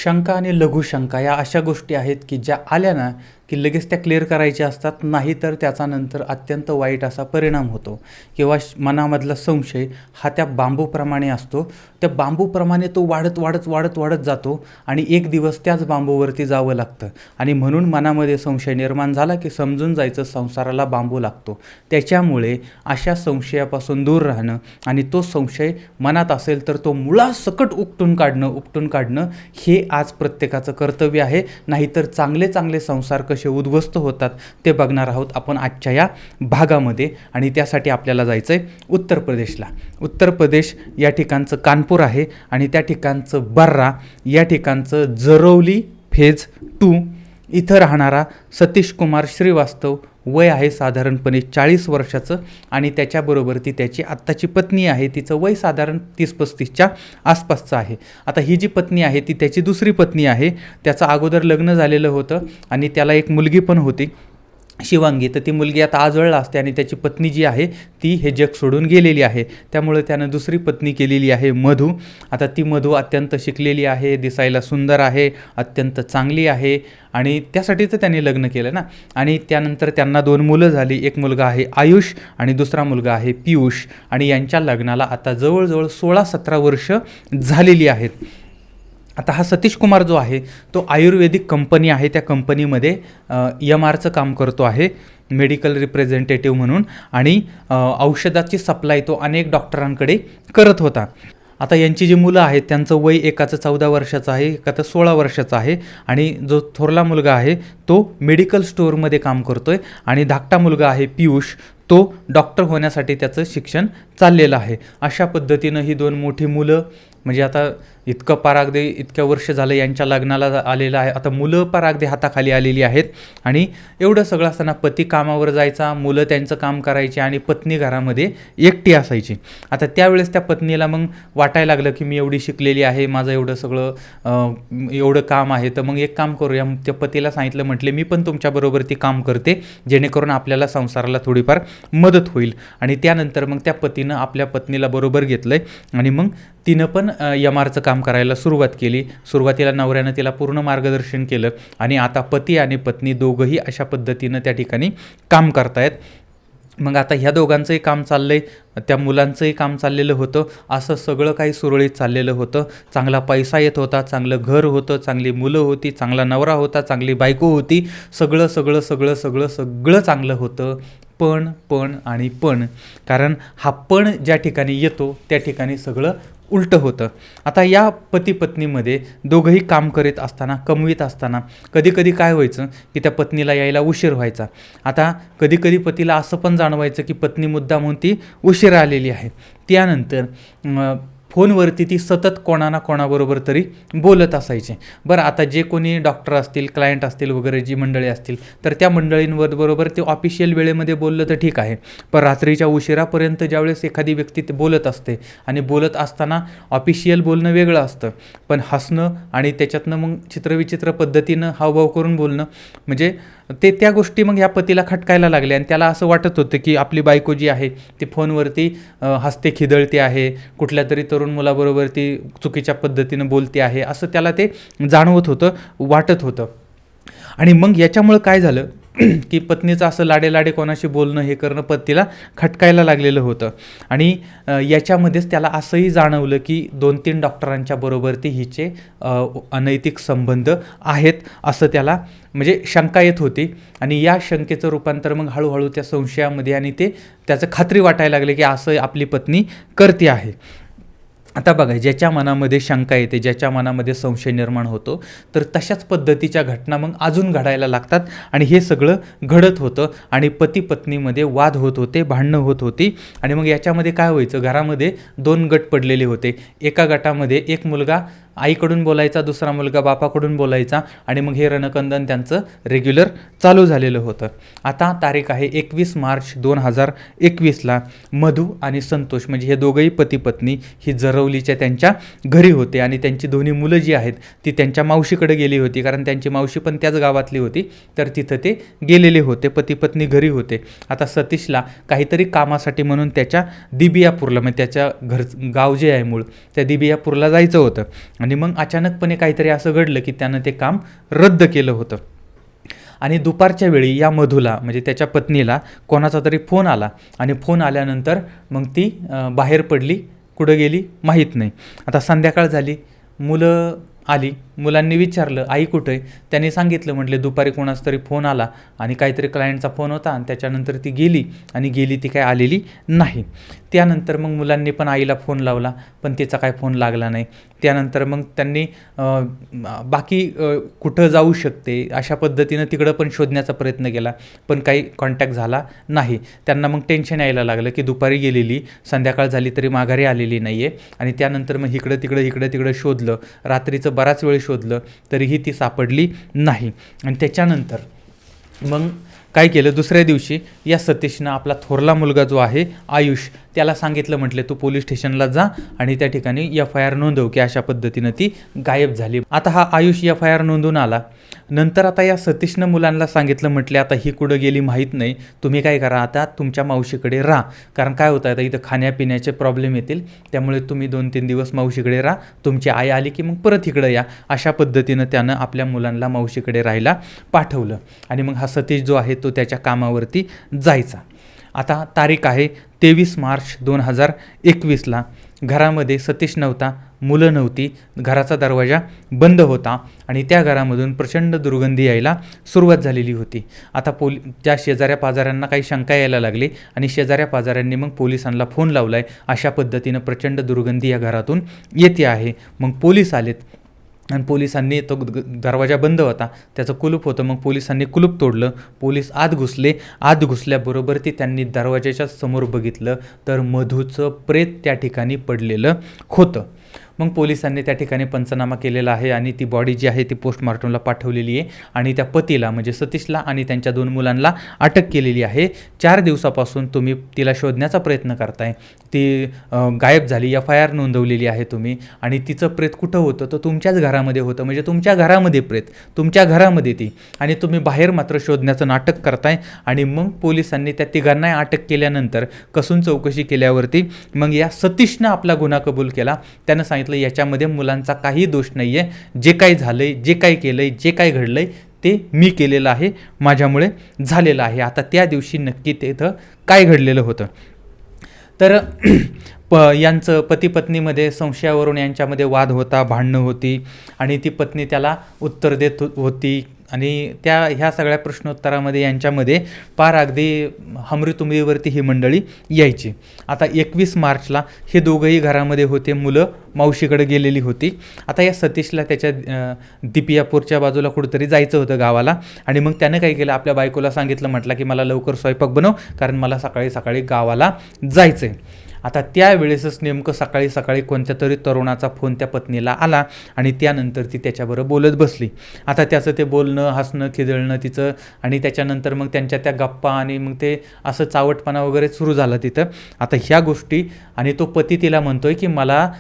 शंका आणि लघुशंका या अशा गोष्टी आहेत की ज्या आल्या ना की लगेच त्या क्लिअर करायच्या असतात, नाही तर त्याचा नंतर अत्यंत वाईट असा परिणाम होतो किंवा मनामधला संशय हा त्या बांबूप्रमाणे असतो. त्या बांबूप्रमाणे तो वाढत वाढत वाढत वाढत जातो आणि एक दिवस त्याच बांबूवरती जावं लागतं आणि म्हणून मनामध्ये संशय निर्माण झाला की समजून जायचं संसाराला बांबू लागतो. त्याच्यामुळे अशा संशयापासून दूर राहणं आणि तो संशय मनात असेल तर तो मुळासकट उपटून काढणं हे आज प्रत्येकाचं कर्तव्य आहे. नाहीतर चांगले चांगले संसार कसे उद्ध्वस्त होतात ते बघणार आहोत आपण आजच्या या भागामध्ये. आणि त्यासाठी आपल्याला जायचं आहे उत्तर प्रदेशला. उत्तर प्रदेश या ठिकाणचं कानपूर आहे आणि त्या ठिकाणचं बर्रा या ठिकाणचं जरौली फेज 2 इथं राहणारा सतीश कुमार श्रीवास्तव, वय आहे साधारणपणे 40 वर्षाचं आणि त्याच्याबरोबर ती त्याची आत्ताची पत्नी आहे. तिचं वय साधारण 30-35च्या आसपासचं आहे. आता ही जी पत्नी आहे ती त्याची दुसरी पत्नी आहे. त्याचं अगोदर लग्न झालेलं होतं आणि त्याला एक मुलगी पण होती शिवांगी. तर ती मुलगी आता आजळला असते आणि त्याची पत्नी जी आहे ती हे जग सोडून गेलेली आहे. त्यामुळे त्यानं दुसरी पत्नी केलेली आहे मधू. आता ती मधू अत्यंत शिकलेली आहे, दिसायला सुंदर आहे, अत्यंत चांगली आहे आणि त्यासाठीच त्यांनी लग्न केलं ना. आणि त्यानंतर त्यांना 2 मुलं झाली. एक मुलगा आहे आयुष आणि दुसरा मुलगा आहे पियुष आणि यांच्या लग्नाला आता जवळजवळ 16-17 वर्ष झालेली आहेत. आता हा सतीश कुमार जो आहे तो आयुर्वेदिक कंपनी आहे त्या कंपनीमध्ये MRचं काम करतो आहे, मेडिकल रिप्रेझेंटेटिव्ह म्हणून. आणि औषधाची सप्लाय तो अनेक डॉक्टरांकडे करत होता. आता यांची जी मुलं आहेत त्यांचं वय एकाचं 14 वर्षाचं आहे, एकाचं 16 वर्षाचं आहे आणि जो थोरला मुलगा आहे तो मेडिकल स्टोअरमध्ये काम करतो आहे आणि धाकटा मुलगा आहे पियुष, तो डॉक्टर होण्यासाठी त्याचं शिक्षण चाललेलं आहे. अशा पद्धतीनं ही 2 मोठी मुलं म्हणजे आता इतकं पार अगदी इतक्या वर्ष झालं यांच्या लग्नाला आलेलं आहे. आता मुलं पार अगदी हाताखाली आलेली आहेत आणि एवढं सगळं असताना पती कामावर जायचा, मुलं त्यांचं काम करायची आणि पत्नी घरामध्ये एकटी असायची. आता त्यावेळेस त्या पत्नीला मग वाटायला लागलं की मी एवढी शिकलेली आहे, माझं एवढं सगळं एवढं काम आहे, तर मग एक काम करूया. त्या पतीला सांगितलं, म्हटले मी पण तुमच्याबरोबर ती काम करते जेणेकरून आपल्याला संसाराला थोडीफार मदत होईल. आणि त्यानंतर मग त्या पतीनं आपल्या पत्नीला बरोबर घेतलं आहे आणि मग तिनं पण MRचं काम करायला सुरुवात केली. सुरुवातीला नवऱ्यानं तिला पूर्ण मार्गदर्शन केलं आणि आता पती आणि पत्नी दोघंही अशा पद्धतीनं त्या ठिकाणी काम करतायत. मग आता ह्या दोघांचंही काम चाललं आहे, त्या मुलांचंही काम चाललेलं होतं. असं सगळं काही सुरळीत चाललेलं होतं. चांगला पैसा येत होता, चांगलं घर होतं, चांगली मुलं होती, चांगला नवरा होता, चांगली बायको होती. सगळं सगळं सगळं सगळं सगळं चांगलं होतं. पण कारण हा पण ज्या ठिकाणी येतो त्या ठिकाणी सगळं उलटं होतं. आता या पती पत्नीमध्ये दोघंही काम करीत असताना, कमवीत असताना कधी कधी काय व्हायचं की त्या पत्नीला यायला उशीर व्हायचा. आता कधी कधी पतीला असं पण जाणवायचं की पत्नी मुद्दाम म्हणून ती उशीर आलेली आहे. त्यानंतर फोनवरती ती सतत कोणा ना कोणाबरोबर तरी बोलत असायचे. बरं, आता जे कोणी डॉक्टर असतील, क्लायंट असतील वगैरे जी मंडळी असतील तर त्या मंडळींबरोबर ते ऑफिशियल वेळेमध्ये बोललं तर ठीक आहे. पण रात्रीच्या उशिरापर्यंत ज्यावेळेस एखादी व्यक्ती ते बोलत असते आणि बोलत असताना ऑफिशियल बोलणं वेगळं असतं, पण हसणं आणि त्याच्यातनं मग चित्रविचित्र पद्धतीनं हावभाव करून बोलणं म्हणजे त्या गोष्टी मग ह्या पतीला खटकायला लागल्या आणि त्याला असं वाटत होतं की आपली बायको जी आहे ती फोनवरती हसते खिदळते आहे, कुठल्या तरी तरुण मुलाबरोबर ती चुकीच्या पद्धतीनं बोलते आहे, असं त्याला ते जाणवत होतं, वाटत होतं. आणि मग याच्यामुळं काय झालं की पत्नीचं असं लाडे कोणाशी बोलणं हे करणं पतीला खटकायला लागलेलं होतं. आणि याच्यामध्येच त्याला असंही जाणवलं की 2-3 डॉक्टरांच्या बरोबर ते हिचे अनैतिक संबंध आहेत असं त्याला म्हणजे शंका येत होती. आणि या शंकेचं रूपांतर मग हळूहळू त्या संशयामध्ये आणि ते त्याचं खात्री वाटायला लागले की असं आपली पत्नी करते आहे. आता बघा, ज्याच्या मनामध्ये शंका येते, ज्याच्या मनामध्ये संशय निर्माण होतो तर तशाच पद्धतीच्या घटना मग अजून घडायला लागतात आणि हे सगळं घडत होतं आणि पती पत्नीमध्ये वाद होत होते, भांडणं होत होती. आणि मग याच्यामध्ये काय व्हायचं, घरामध्ये 2 गट पडलेले होते. एका गटामध्ये एक मुलगा आईकडून बोलायचा, दुसरा मुलगा बापाकडून बोलायचा आणि मग हे रणकंदन त्यांचं रेग्युलर चालू झालेलं होतं. आता तारीख आहे 21 मार्च 2021ला मधू आणि संतोष म्हणजे हे दोघंही पती पत्नी ही जरवलीच्या त्यांच्या घरी होते आणि त्यांची दोन्ही मुलं जी आहेत ती त्यांच्या मावशीकडे गेली होती, कारण त्यांची मावशी पण त्याच गावातली होती. तर तिथं ते गेलेले होते, पती पत्नी घरी होते. आता सतीशला काहीतरी कामासाठी म्हणून त्याच्या दिबियापूरला म्हणजे त्याच्या गाव जे आहे मूळ त्या दिबियापूरला जायचं होतं. आणि आणि मग अचानकपणे काहीतरी असं घडलं की त्यानं ते काम रद्द केलं होतं. आणि दुपारच्या वेळी या मधूला म्हणजे त्याच्या पत्नीला कोणाचा तरी फोन आला आणि फोन आल्यानंतर मग ती बाहेर पडली, कुठं गेली माहीत नाही. आता संध्याकाळ झाली, मुलं आली, मुलांनी विचारलं आई कुठं आहे, त्यांनी सांगितलं, म्हटले दुपारी कोणाचा तरी फोन आला आणि काहीतरी क्लायंटचा फोन होता आणि त्याच्यानंतर ती गेली ती काय आलेली नाही. त्यानंतर मग मुलांनी पण आईला फोन लावला पण तिचा काय फोन लागला नाही. त्यानंतर मग त्यांनी बाकी कुठं जाऊ शकते अशा पद्धतीनं तिकडं पण शोधण्याचा प्रयत्न केला पण काही कॉन्टॅक्ट झाला नाही. त्यांना मग टेन्शन यायला लागलं की दुपारी गेलेली, संध्याकाळ झाली तरी माघारी आलेली नाही आहे. आणि त्यानंतर मग इकडं तिकडं शोधलं, रात्रीचं बराच वेळ शोधलं तरीही ती सापडली नाही. आणि त्याच्यानंतर मग काय केलं, दुसऱ्या दिवशी या सतीशनं आपला थोरला मुलगा जो आहे आयुष त्याला सांगितलं, म्हटले तू पोलीस स्टेशनला जा आणि त्या ठिकाणी FIR नोंदव की अशा पद्धतीनं ती गायब झाली. आता हा आयुष FIR नोंदवून आला. नंतर आता या सतीशनं मुलांना सांगितलं, म्हटले आता ही कुठं गेली माहीत नाही, तुम्ही काय करा आता तुमच्या मावशीकडे राहा, कारण काय होतं आता इथं खाण्यापिण्याचे प्रॉब्लेम येतील, त्यामुळे तुम्ही 2-3 दिवस मावशीकडे राहा, तुमची आई आली की मग परत इकडं या. अशा पद्धतीनं त्यानं आपल्या मुलांना मावशीकडे राहायला पाठवलं. आणि मग हा सतीश जो आहे तो त्याच्या कामावरती जायचा. आता तारीख आहे 23 मार्च 2021ला. घरामध्ये सतीश नव्हता, मुलं नव्हती, घराचा दरवाजा बंद होता आणि त्या घरामधून प्रचंड दुर्गंधी यायला सुरुवात झालेली होती. आता ज्या शेजाऱ्या पाजाऱ्यांना काही शंका यायला लागली आणि शेजाऱ्या पाजाऱ्यांनी मग पोलिसांना फोन लावला आहे, अशा पद्धतीनं प्रचंड दुर्गंधी या घरातून येते आहे. मग पोलीस आलेत आणि पोलिसांनी तो दरवाजा बंद होता, त्याचं कुलूप होतं, मग पोलिसांनी कुलूप तोडलं, पोलीस आत घुसले. आत घुसल्याबरोबर त्यांनी दरवाजाच्या समोर बघितलं तर मधूचं प्रेत त्या ठिकाणी पडलेलं होतं. मग पोलिसांनी त्या ठिकाणी पंचनामा केलेला आहे आणि ती बॉडी जी आहे ती पोस्टमॉर्टमला पाठवलेली आहे आणि त्या पतीला म्हणजे सतीशला आणि त्यांच्या 2 मुलांना अटक केलेली आहे. 4 दिवसापासून तुम्ही तिला शोधण्याचा प्रयत्न करताय, ती गायब झाली, FIR नोंदवलेली आहे तुम्ही आणि तिचं प्रेत कुठं होतं तर तुमच्याच घरामध्ये होतं, म्हणजे तुमच्या घरामध्ये प्रेत, तुमच्या घरामध्ये ती, आणि तुम्ही बाहेर मात्र शोधण्याचं नाटक करताय. आणि मग पोलिसांनी त्या तिघांना अटक केल्यानंतर कसून चौकशी केल्यावरती मग या सतीशनं आपला गुन्हा कबूल केला. त्यानं सांगितलं याच्यामध्ये मुलांचा काही दोष नाही आहे, जे काही झालंय, जे काही केलंय, जे काही घडलंय ते मी केलेलं आहे, माझ्यामुळे झालेलं आहे. आता त्या दिवशी नक्की तिथं काय घडलेलं होतं तर यांचं पती पत्नीमध्ये संशयावरून यांच्यामध्ये वाद होता, भांडणं होती आणि ती पत्नी त्याला उत्तर देत होती आणि ह्या सगळ्या प्रश्नोत्तरामध्ये यांच्यामध्ये पार अगदी हमरीतुमरीवरती ही मंडळी यायची. आता 21 मार्चला हे दोघंही घरामध्ये होते, मुलं मावशीकडे गेलेली होती. आता या सतीशला त्याच्या दिपियापूरच्या बाजूला कुठंतरी जायचं होतं गावाला आणि मग त्यानं काय केलं, आपल्या बायकोला सांगितलं, म्हटलं की मला लवकर स्वयंपाक बनव कारण मला सकाळी सकाळी गावाला जायचं आहे. आता त्यावेळेसच नेमकं सकाळी सकाळी कोणत्या तरी तरुणाचा फोन त्या पत्नीला आला आणि त्यानंतर ती त्याच्याबरोबर बोलत बसली. आता त्याचं ते बोलणं, हसणं, खिदळणं तिचं आणि त्याच्यानंतर मग त्यांच्या त्या गप्पा आणि मग ते असं चावटपणा वगैरे सुरू झाला तिथं. आता ह्या गोष्टी आणि तो पती तिला म्हणतोय की मला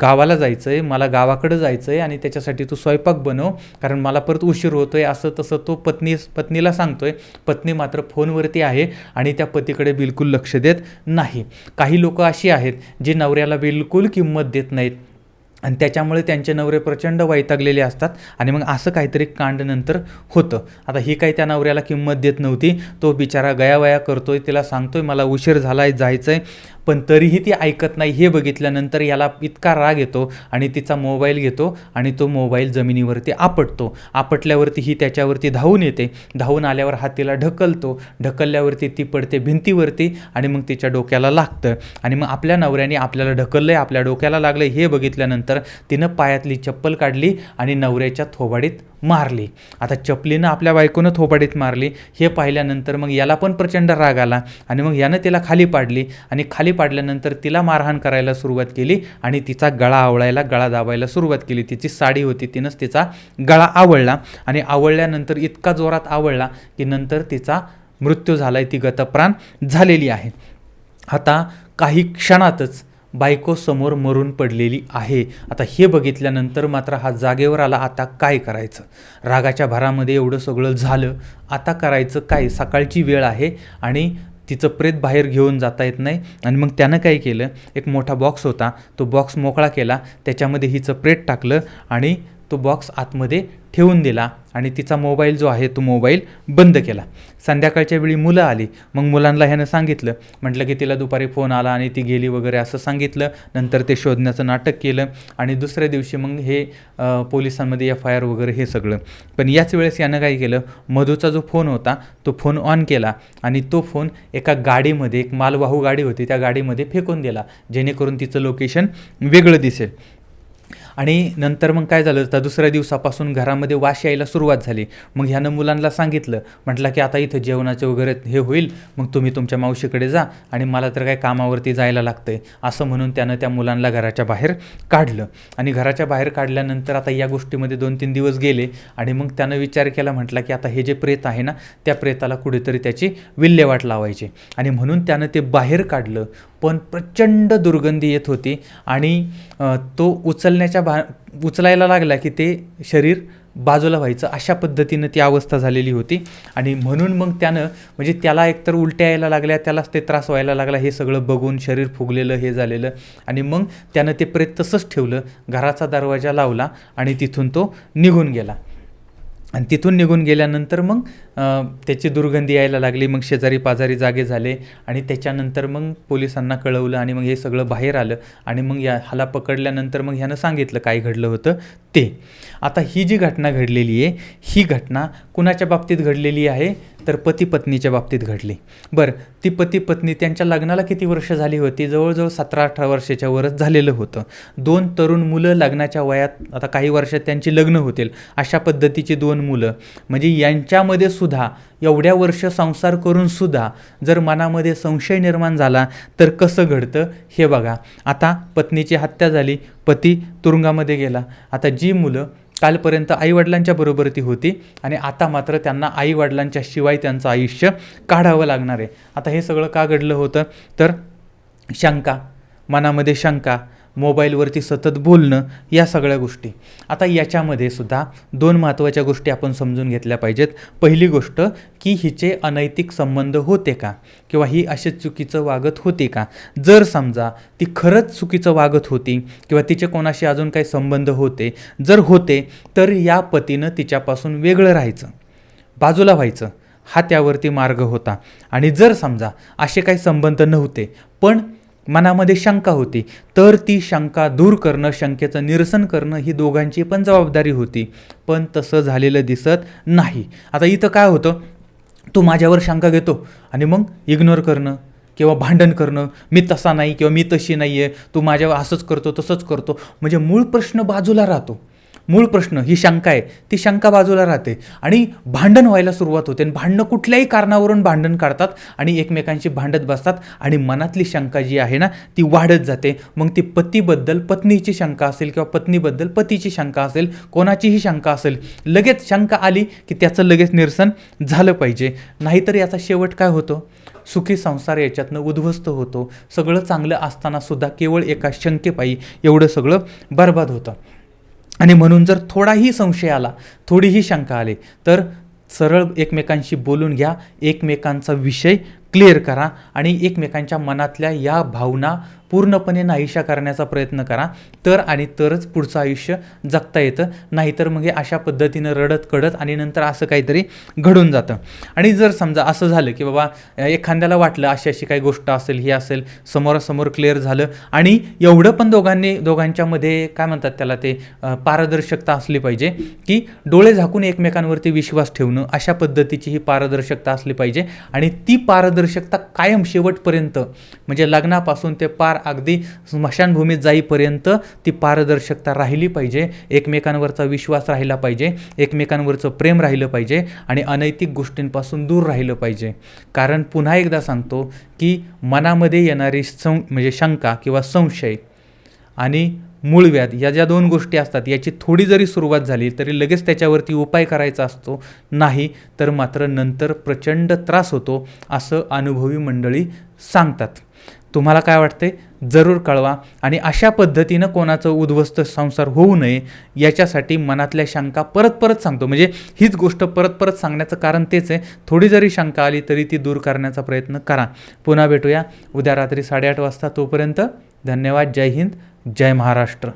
गावाला जायचं आहे, मला गावाकडं जायचं आहे आणि त्याच्यासाठी तू स्वयंपाक बनव कारण मला परत उशीर होतोय, असं तसं तो पत्नीला सांगतोय. पत्नी मात्र फोनवरती आहे आणि त्या पतीकडे बिलकुल लक्ष देत नाही. काही लोक अशी आहेत जे नवऱ्याला बिलकुल किंमत देत नाहीत आणि त्याच्यामुळे त्यांचे नवरे प्रचंड वैतागलेले असतात आणि मग असं काहीतरी कांड नंतर होतं. आता ही काही त्या नवऱ्याला किंमत देत नव्हती, तो बिचारा गयावया करतोय, तिला सांगतोय मला उशीर झालाय, जायचं आहे, पण तरीही ती ऐकत नाही. हे बघितल्यानंतर याला इतका राग येतो आणि तिचा मोबाईल घेतो आणि तो मोबाईल जमिनीवरती आपटतो. आपटल्यावरती ही त्याच्यावरती धावून येते, धावून आल्यावर हा तिला ढकलतो, ढकलल्यावरती ती पडते भिंतीवरती आणि मग तिच्या डोक्याला लागतं आणि मग आपल्या नवऱ्याने आपल्याला ढकललंय, आपल्या डोक्याला लागलं हे बघितल्यानंतर तिनं पायातली चप्पल काढली आणि नवऱ्याच्या थोबाडीत मारली. आता चपलीनं आपल्या बायकोनं थोबाडीत मारली हे पाहिल्यानंतर मग याला पण प्रचंड राग आला आणि मग यानं तिला खाली पाडली आणि खाली पाडल्यानंतर तिला मारहाण करायला सुरुवात केली आणि तिचा गळा आवळायला, गळा दाबायला सुरुवात केली. तिची साडी होती, तिनंच तिचा गळा आवळला आणि आवळल्यानंतर इतका जोरात आवळला की नंतर तिचा मृत्यू झालाय, ती गतप्राण झालेली आहे. आता काही क्षणातच बायको समोर मरून पडलेली आहे. आता हे बघितल्यानंतर मात्र हा जागेवर आला, आता काय करायचं, रागाच्या भरामध्ये एवढं सगळं झालं, आता करायचं काय, सकाळची वेळ आहे आणि तिचं प्रेत बाहेर घेऊन जाता येत नाही. आणि मग त्यानं काय केलं, एक मोठा बॉक्स होता, तो बॉक्स मोकळा केला, त्याच्यामध्ये हिचं प्रेत टाकलं आणि तो बॉक्स आतमध्ये ठेवून दिला आणि तिचा मोबाईल जो आहे तो मोबाईल बंद केला. संध्याकाळच्या वेळी मुलं आली, मग मुलांना ह्यानं सांगितलं, म्हटलं की तिला दुपारी फोन आला आणि ती गेली वगैरे असं सांगितलं. नंतर ते शोधण्याचं नाटक केलं आणि दुसऱ्या दिवशी मग हे पोलिसांमध्ये FIR वगैरे हे सगळं. पण याच वेळेस यानं काय केलं, मधूचा जो फोन होता तो फोन ऑन केला आणि तो फोन एका गाडीमध्ये, एक मालवाहू गाडी होती त्या गाडीमध्ये फेकून दिला, जेणेकरून तिचं लोकेशन वेगळं दिसेल. आणि नंतर मग काय झालं, तर दुसऱ्या दिवसापासून घरामध्ये वास यायला सुरुवात झाली. मग ह्यानं मुलांना सांगितलं, म्हटलं की आता इथं जेवणाचे वगैरे हे होईल, मग तुम्ही तुमच्या मावशीकडे जा आणि मला तर काय कामावरती जायला लागतं आहे, असं म्हणून त्यानं त्या मुलांना घराच्या बाहेर काढलं. आणि घराच्या बाहेर काढल्यानंतर आता या गोष्टीमध्ये 2-3 दिवस गेले आणि मग त्यानं विचार केला, म्हटलं की आता हे जे प्रेत आहे ना, त्या प्रेताला कुठेतरी त्याची विल्हेवाट लावायची. आणि म्हणून त्यानं ते बाहेर काढलं, पण प्रचंड दुर्गंधी येत होती आणि तो उचलायला लागला की ते शरीर बाजूला व्हायचं, अशा पद्धतीनं ती अवस्था झालेली होती. आणि म्हणून मग त्यानं, म्हणजे त्याला एकतर उलट्या यायला लागल्या, त्यालाच ते त्रास व्हायला लागला, हे सगळं बघून शरीर फुगलेलं हे झालेलं. आणि मग त्यानं ते प्रेत तसंच ठेवलं, घराचा दरवाजा लावला आणि तिथून तो निघून गेला. आणि तिथून निघून गेल्यानंतर मग त्याची दुर्गंधी यायला लागली. मग शेजारी पाजारी जागे झाले आणि त्याच्यानंतर मग पोलिसांना कळवलं आणि मग हे सगळं बाहेर आलं. आणि मग ह्याला पकडल्यानंतर मग ह्यानं सांगितलं काय घडलं होतं ते. आता ही जी घटना घडलेली आहे, ही घटना कुणाच्या बाबतीत घडलेली आहे, तर पती पत्नीच्या बाबतीत घडली. बरं, ती पती पत्नी, त्यांच्या लग्नाला किती वर्ष झाली होती, जवळजवळ 17-18 वर्षाच्या वरच झालेलं होतं. 2 तरुण मुलं लग्नाच्या वयात, आता काही वर्षात त्यांची लग्न होतील, अशा पद्धतीची 2 मुलं. म्हणजे यांच्यामध्ये सुद्धा एवढ्या वर्ष संसार करून सुद्धा जर मनामध्ये संशय निर्माण झाला तर कसं घडतं हे बघा. आता पत्नीची हत्या झाली, पती तुरुंगामध्ये गेला. आता जी मुलं कालपर्यंत आईवडिलांच्या बरोबर ती होती आणि आता मात्र त्यांना आईवडिलांच्या शिवाय त्यांचं आयुष्य काढावं लागणार आहे. आता हे सगळं का घडलं होतं, तर शंका, मनामध्ये शंका, मोबाईलवरती सतत बोलणं, या सगळ्या गोष्टी. आता याच्यामध्ये सुद्धा 2 महत्त्वाच्या गोष्टी आपण समजून घेतल्या पाहिजेत. पहिली गोष्ट की हिचे अनैतिक संबंध होते का, किंवा ही असे चुकीचं वागत होती का. जर समजा ती खरंच चुकीचं वागत होती किंवा तिचे कोणाशी अजून काही संबंध होते, जर होते तर या पतीनं तिच्यापासून वेगळं राहायचं, बाजूला व्हायचं, हा त्यावरती मार्ग होता. आणि जर समजा असे काही संबंध नव्हते पण मनामध्ये शंका होती, तर ती शंका दूर करणं, शंकेचं निरसन करणं ही दोघांची पण जबाबदारी होती. पण तसं झालेलं दिसत नाही. आता इथं काय होतं, तू माझ्यावर शंका घेतो आणि मग इग्नोर करणं किंवा भांडण करणं, मी तसा नाही किंवा मी तशी नाही आहे, तू माझ्यावर असंच करतो तसंच करतो. म्हणजे मूळ प्रश्न बाजूला राहतो. मूळ प्रश्न ही शंका आहे, ती शंका बाजूला राहते आणि भांडण व्हायला सुरुवात होते. आणि भांडणं कुठल्याही कारणावरून भांडण काढतात आणि एकमेकांशी भांडत बसतात आणि मनातली शंका जी आहे ना ती वाढत जाते. मग ती पतीबद्दल पत्नीची शंका असेल किंवा पत्नीबद्दल पतीची शंका असेल, कोणाचीही शंका असेल, लगेच शंका आली की त्याचं लगेच निरसन झालं पाहिजे. नाहीतर याचा शेवट काय होतो, सुखी संसार याच्यातनं उद्ध्वस्त होतो. सगळं चांगलं असताना सुद्धा केवळ एका शंकेपायी एवढं सगळं बर्बाद होतं. आणि म्हणून जर थोडाही संशय आला, थोडीही शंका आली, तर सरळ एकमेकांशी बोलून घ्या, एकमेकांचा विषय क्लिअर करा आणि एकमेकांच्या मनातल्या या भावना पूर्णपणे नाहीशा करण्याचा प्रयत्न करा, तर आणि तरच पुढचं आयुष्य जगता येतं. नाहीतर मग हे अशा पद्धतीनं रडत कडत आणि नंतर असं काहीतरी घडून जातं. आणि जर समजा असं झालं की बाबा एखाद्याला वाटलं अशी अशी काही गोष्ट असेल, हे असेल, समोरासमोर क्लिअर झालं आणि एवढं पण दोघांच्यामध्ये काय म्हणतात त्याला, ते पारदर्शकता असली पाहिजे की डोळे झाकून एकमेकांवरती विश्वास ठेवणं, अशा पद्धतीची ही पारदर्शकता असली पाहिजे. आणि ती पारदर्शकता कायम शेवटपर्यंत, म्हणजे लग्नापासून ते पार अगदी स्मशानभूमीत जाईपर्यंत ती पारदर्शकता राहिली पाहिजे. एकमेकांवरचा विश्वास राहिला पाहिजे, एकमेकांवरचं प्रेम राहिलं पाहिजे आणि अनैतिक गोष्टींपासून दूर राहिलं पाहिजे. कारण पुन्हा एकदा सांगतो की मनामध्ये येणारी म्हणजे शंका किंवा संशय आणि मूळव्याध या ज्या 2 गोष्टी असतात, याची थोडी जरी सुरुवात झाली तरी लगेच त्याच्यावरती उपाय करायचा असतो. नाही तर मात्र नंतर प्रचंड त्रास होतो, असं अनुभवी मंडळी सांगतात. तुम्हाला काय वाटते जरूर कळवा. आणि अशा पद्धतीनं कोणाचं उद्ध्वस्त संसार होऊ नये याच्यासाठी मनातल्या शंका परत परत सांगतो. म्हणजे हीच गोष्ट परत परत सांगण्याचं कारण तेच आहे, थोडी जरी शंका आली तरी ती दूर करण्याचा प्रयत्न करा. पुन्हा भेटूया उद्या रात्री 8:30 वाजता. तोपर्यंत धन्यवाद. जय हिंद, जय महाराष्ट्र.